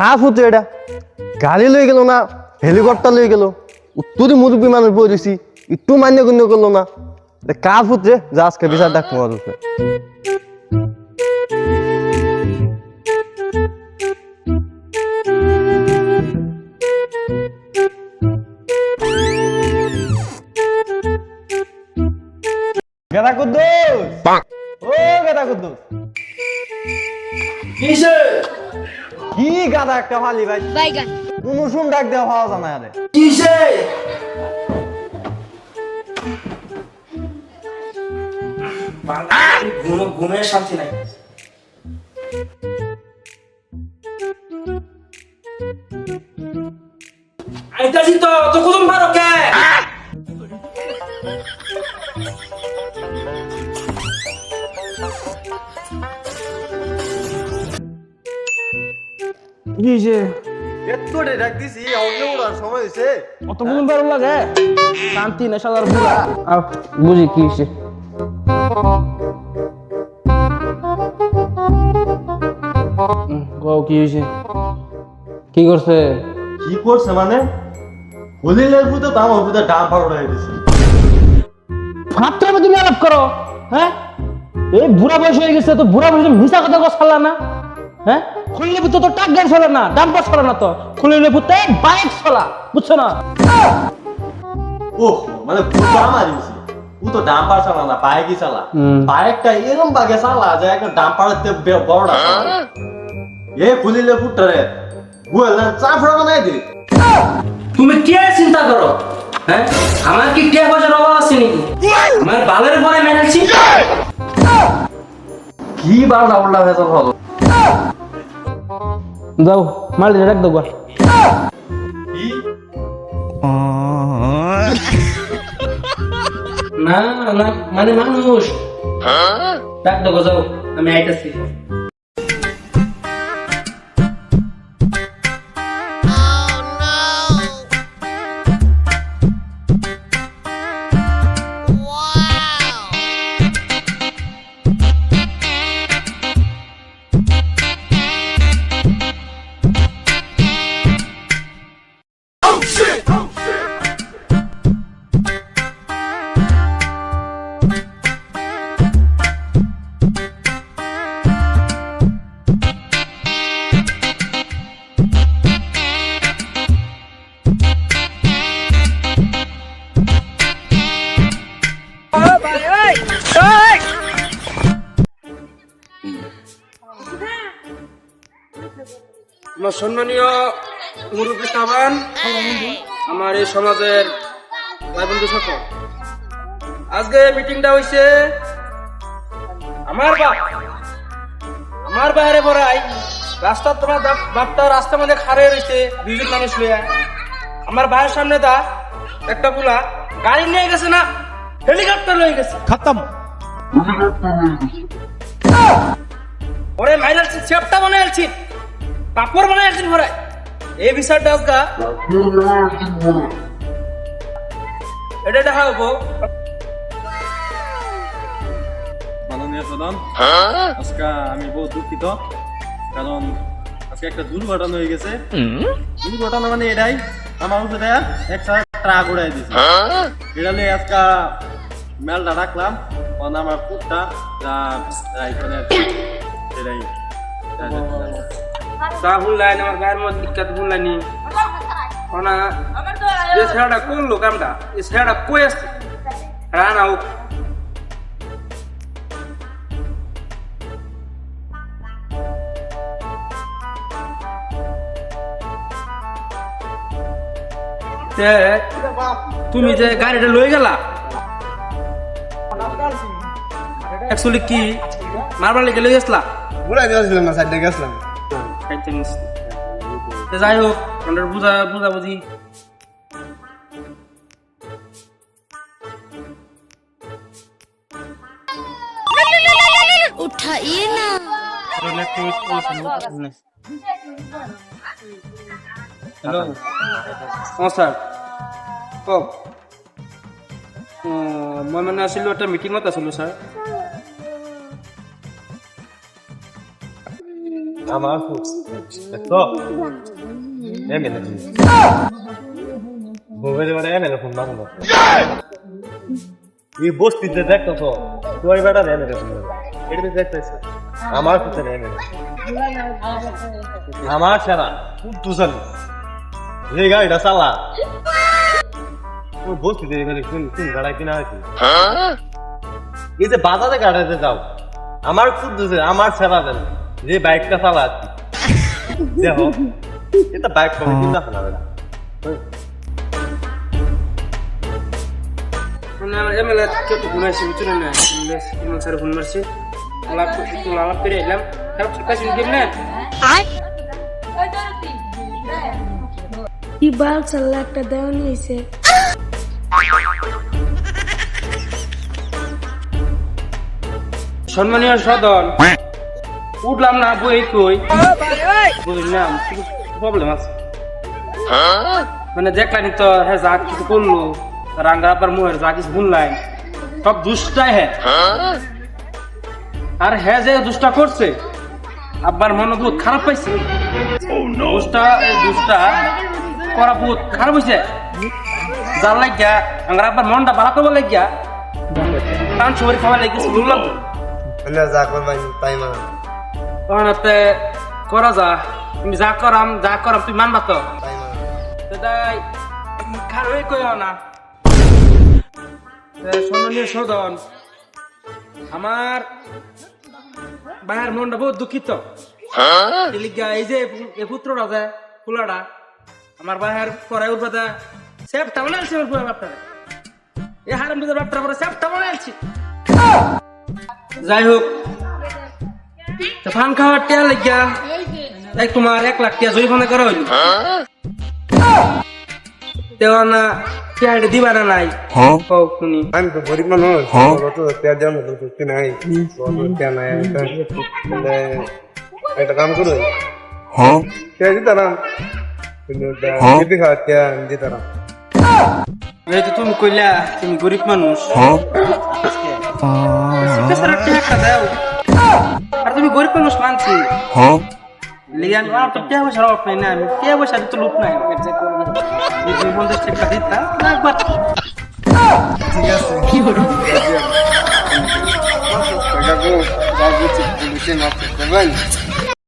কাহ ফুটে এটা গাড়ি লই গেল না হেলিকপ্টার লই গেল উত্তরি মুরব্বী মানুষ বই দিছি একটু মান্য গণ্য করলো না কাহ ফুটে যা আজকে বিচার ডাক তোমার উপরে গেদা কুদ্দুস ও গেদা কুদ্দুস কিসে কি গাদা একটা ফালি ভাই বাইগান কোন শুন ডাক দেওয়া পাওয়া যায় না আরে কিসে ঘুমের শান্তি নাই আইতাছি তো তো কুদুম পারো কে কিছে এত ডাক দিছি অন্য উড়ার সময় হইছে অত বুঝুন পারুন লাগে শান্তি নেশাদার পুরা বুঝি কিছে কও কি হইছে কি করছে কি করছে মানে হলিলের পুতো দাম পুতো ডাম পাড় উড়াই দিছে ফাত্রা তুমি আলাপ করো হ্যাঁ এই বুড়া বয়স হয়ে গেছে তো বুড়া বয়সে মিশা কথা কছালা না হ্যাঁ খুললে পুতো তো টাক গান চলে না ডাম্পার চলে না তো খুললে পুতো বাইক চলা বুঝছো না ওহ মানে পুতো মারিছে পুতো ডাম পাড় চালা না বাইকই চালা বাইকটা এরকম বাগে চালা যে একটা ডাম পাড়তে বড়টা এ খুলিলে পুটরে গুয়েলান চা ফড়া বানাই দে তুমি কে চিন্তা করো হ্যাঁ আমার কি কে পয়সার অভাব আছে নাকি আমার বালের পরে মেনেছি কি বাড়া উল্টা ভেতর হলো যাও মাল রাখ দাও কি না না মানে মানুষ ডাক দাও যাও আমি আইতাছি আমার সম্মানীয় মুরব্বী সাবান আমার এই সমাজের ভাই বন্ধু সকল আজকে মিটিংটা হইছে আমার বাইরে পড়াই রাস্তা তোমার বাপটা রাস্তার মধ্যে খাড়ে রয়েছে দুইজন মানুষ লইয়া আমার ভাইয়ের সামনে দা একটা বুলা গাড়ি নিয়ে গেছে না হেলিকপ্টার লয়ে গেছে খতম ওরে মাইরালছি চেপটা বানাইছি পাপড় বানাইছি ভরে এই বিষয়টা আজকা এটা দেখা হবো মাননীয় প্রধান আজকে আমি বহুত দুঃখিত কারণ আজকে একটা দুর্ঘটনা হয়ে গেছে দুর্ঘটনা মানে এটাই আমার উপরে একটা ট্রাক উড়াই দিছে এটা নিয়ে আজকে মেলটা রাখলাম কারণ আমার কুটটা এটাই তা ভুললাই আমার গায়ের মধ্যে দিক্কত ভুললাইনি না যে ছেলেটা করলো কামটা এই ছেলেটা কই আসছে রানা হোক তুমি যে গাড়িটা লই গেলা অ্যাকচুয়ালি কি মারবার লেগে লই গেছলা ঘুরাই দিয়েছিলাম না সাইডে গেছিলাম যাই হোক আমাদের বুঝাবুঝি उठाइए ना হ্যালো স্যার কক মই মানে আছিলো এটা মিটিঙত আছিলো স্যার আমার দেখো এমএলএ ভোগের বারে এমএলএ ফোন না কোনো এই বস্তিতে দেখতো তো তুই বেটা এমএলএ ফোন এটা দেখতেছ আমার পিছনে এমএলএ আমার সারা তুই এই গাড়িটা চালা ওই বস্তিতে এখানে কোন গাড়ি কিনা হয়েছে এই যে বাজারে গাড়িতে যাও আমার খুব আমার সেরা দেন যে বাইকটা চালাচ্ছি দেখো এটা বাইক কমে চিন্তা না এমএলএ ছোট ফোন আসছে বুঝলেন না এমএলএ স্যার ফোন মারছে আলাপ করে এলাম কাছে গেম না কি বাল চাল্লা একটা দেওয়া নিয়েছে সম্মানীয় সদন উঠলাম না বই কই বুঝলাম প্রবলেম আছে মানে দেখলাম তো হ্যাঁ যা কিছু করলো রাঙ্গা আবার মুহের যা কিছু শুনলাই সব দুষ্টাই হ্যাঁ আর হ্যাঁ যে দুষ্টা করছে আব্বার মনে বহুত খারাপ পাইছে দুষ্টা করা বহুত খারাপ হয়েছে যার লাগিয়া আমার আব্বার মনটা ভালো করবার লাগিয়া কারণ শরীর খাবার লেগেছে বুঝলাম যা করবাই তাই মা ওখানে করা তুমি যা করাম তুই মানবা তো তাই মা তাই খারাপ কই না সম্মানীয় সদন আমার ভাইয়ের মনটা বহুত দুঃখিত এই যে এই পুত্রটা যে ফুলাটা আমার ভাইয়ের পরে উঠবে সেফটা মনে আনছি আমার পুরো বাপটা এই হারাম দুধের বাপটা পরে সেফটা মনে আনছি যাই হোক ফান খাওয়ার টিয়া লেগিয়া তোমার 1 লাখ টিয়া জরিমানা করা হইল দেওয়া না টিয়াটা দিবা না নাই শুনি আমি তো গরিব মানুষ কত তেল জাম করতে নাই তেল নাই একটা কাম করো তেল দিতাম কিন্তু দিতে খাওয়া তেল দিতাম এই তো তুমি কইলা তুমি গরিব মানুষ আর তুমি গরিব মানুষ মানছি লিয়ান আর তো টিয়া পয়সা অভাব নাই না আমি টিয়া পয়সা তো লুট নাই 50 টাকা দিতাম একবার ঠিক আছে কি হলো টাকা গো বাবু চিপ দিতে না করবেন